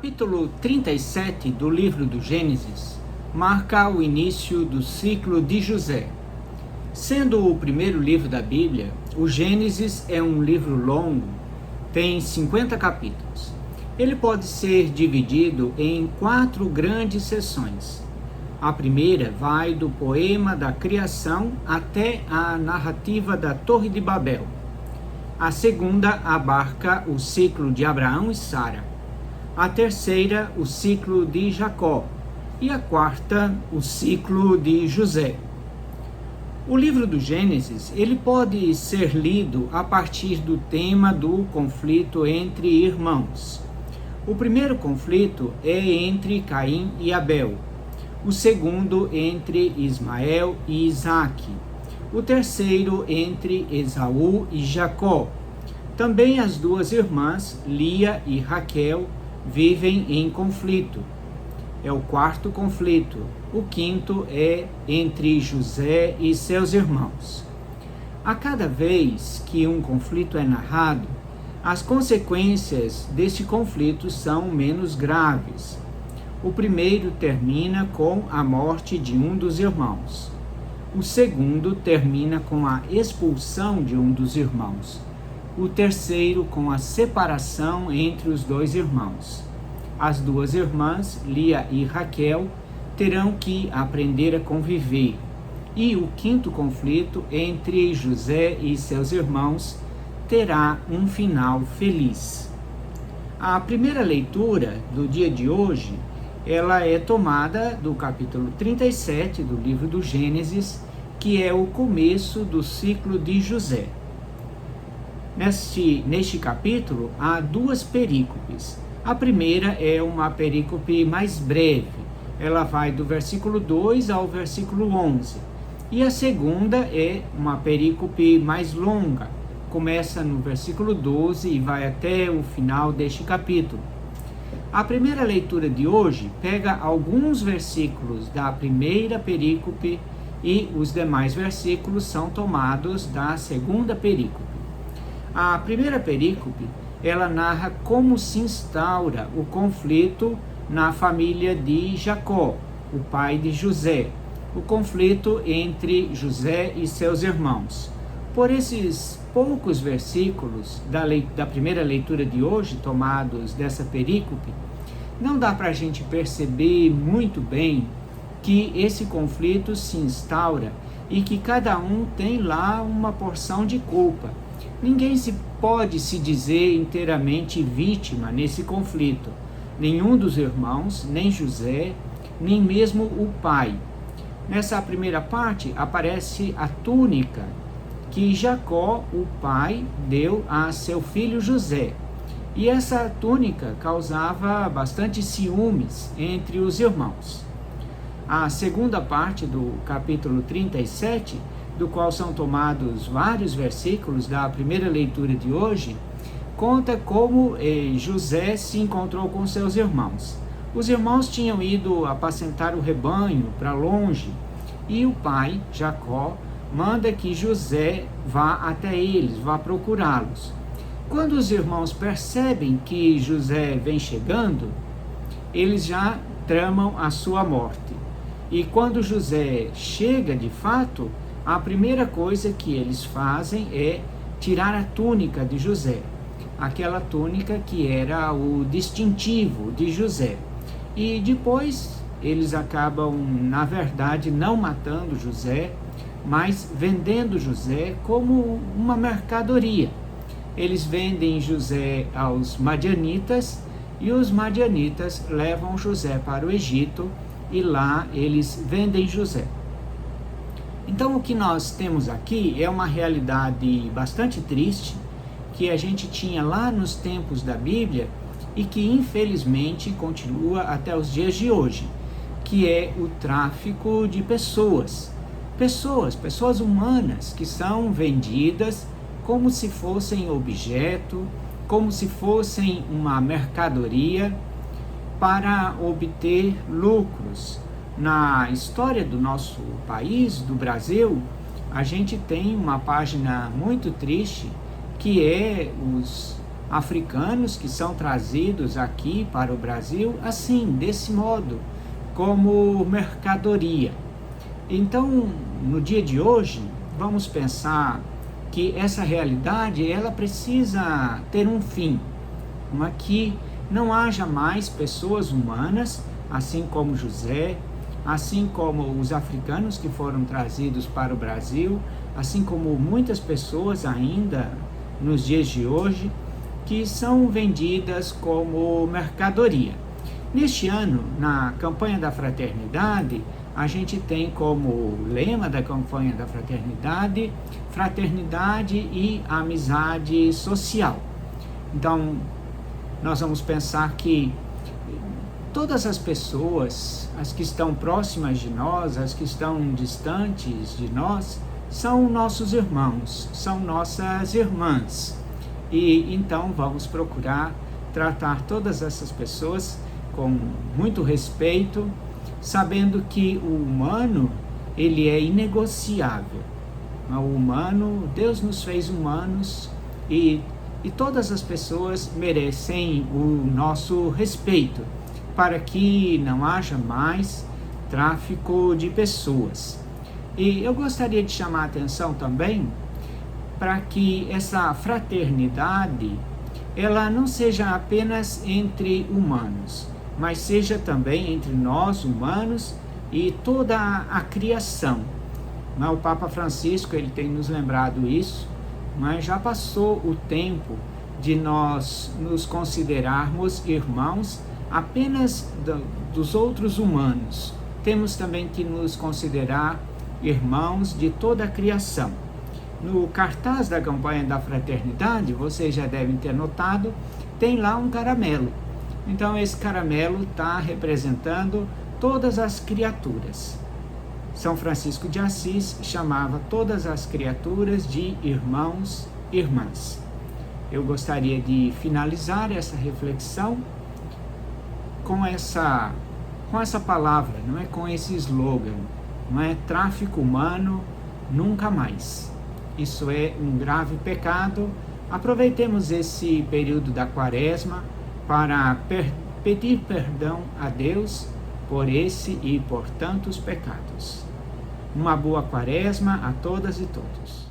capítulo 37 do livro do Gênesis marca o início do ciclo de José. Sendo o primeiro livro da Bíblia, o Gênesis é um livro longo, tem 50 capítulos. Ele pode ser dividido em 4 grandes seções. A primeira vai do poema da criação até a narrativa da Torre de Babel. A segunda abarca o ciclo de Abraão e Sara. A terceira, o ciclo de Jacó. E a quarta, o ciclo de José. O livro do Gênesis, ele pode ser lido a partir do tema do conflito entre irmãos. O primeiro conflito é entre Caim e Abel. O segundo entre Ismael e Isaque. O terceiro entre Esaú e Jacó. Também as duas irmãs, Lia e Raquel, vivem em conflito. É o quarto conflito. O quinto é entre José e seus irmãos. A cada vez que um conflito é narrado, as consequências deste conflito são menos graves. O primeiro termina com a morte de um dos irmãos. O segundo termina com a expulsão de um dos irmãos. O terceiro com a separação entre os dois irmãos. As duas irmãs, Lia e Raquel, terão que aprender a conviver. E o quinto conflito entre José e seus irmãos terá um final feliz. A primeira leitura do dia de hoje, ela é tomada do capítulo 37 do livro do Gênesis, que é o começo do ciclo de José. Neste capítulo, há 2 perícopes. A primeira é uma perícope mais breve. Ela vai do versículo 2 ao versículo 11. E a segunda é uma perícope mais longa. Começa no versículo 12 e vai até o final deste capítulo. A primeira leitura de hoje pega alguns versículos da primeira perícope e os demais versículos são tomados da segunda perícope. A primeira perícope, ela narra como se instaura o conflito na família de Jacó, o pai de José, o conflito entre José e seus irmãos. Por esses poucos versículos da primeira leitura de hoje, tomados dessa perícope, não dá para a gente perceber muito bem que esse conflito se instaura e que cada um tem lá uma porção de culpa. Ninguém pode se dizer inteiramente vítima nesse conflito. Nenhum dos irmãos, nem José, nem mesmo o pai. Nessa primeira parte aparece a túnica que Jacó, o pai, deu a seu filho José. E essa túnica causava bastante ciúmes entre os irmãos. A segunda parte do capítulo 37, do qual são tomados vários versículos da primeira leitura de hoje, conta como José se encontrou com seus irmãos. Os irmãos tinham ido apacentar o rebanho para longe e o pai, Jacó, manda que José vá até eles, vá procurá-los. Quando os irmãos percebem que José vem chegando, eles já tramam a sua morte. E quando José chega de fato, a primeira coisa que eles fazem é tirar a túnica de José, aquela túnica que era o distintivo de José. E depois eles acabam, na verdade, não matando José, mas vendendo José como uma mercadoria. Eles vendem José aos madianitas e os madianitas levam José para o Egito e lá eles vendem José. Então, o que nós temos aqui é uma realidade bastante triste que a gente tinha lá nos tempos da Bíblia e que, infelizmente, continua até os dias de hoje, que é o tráfico de pessoas. Pessoas humanas que são vendidas como se fossem objeto, como se fossem uma mercadoria para obter lucros. Na história do nosso país, do Brasil, a gente tem uma página muito triste, que é africanos que são trazidos aqui para o Brasil, assim, desse modo, como mercadoria. Então, no dia de hoje, vamos pensar que essa realidade, ela precisa ter um fim, que não haja mais pessoas humanas, assim como José, assim como os africanos que foram trazidos para o Brasil, assim como muitas pessoas ainda nos dias de hoje, que são vendidas como mercadoria. Neste ano, na campanha da fraternidade, a gente tem como lema da campanha da fraternidade, fraternidade e amizade social. Então, nós vamos pensar que todas as pessoas, as que estão próximas de nós, as que estão distantes de nós, são nossos irmãos, são nossas irmãs. E então vamos procurar tratar todas essas pessoas com muito respeito, sabendo que o humano, ele é inegociável. O humano, Deus nos fez humanos e todas as pessoas merecem o nosso respeito, para que não haja mais tráfico de pessoas. E eu gostaria de chamar a atenção também para que essa fraternidade, ela não seja apenas entre humanos, mas seja também entre nós humanos e toda a criação. O Papa Francisco, ele tem nos lembrado isso, mas já passou o tempo de nós nos considerarmos irmãos apenas dos outros humanos. Temos também que nos considerar irmãos de toda a criação. No cartaz da campanha da fraternidade, vocês já devem ter notado, tem lá um caramelo. Então esse caramelo está representando todas as criaturas. São Francisco de Assis chamava todas as criaturas de irmãos e irmãs. Eu gostaria de finalizar essa reflexão com essa palavra, não é, com esse slogan, não é, tráfico humano nunca mais. Isso é um grave pecado. Aproveitemos esse período da Quaresma para pedir perdão a Deus por esse e por tantos pecados. Uma boa Quaresma a todas e todos.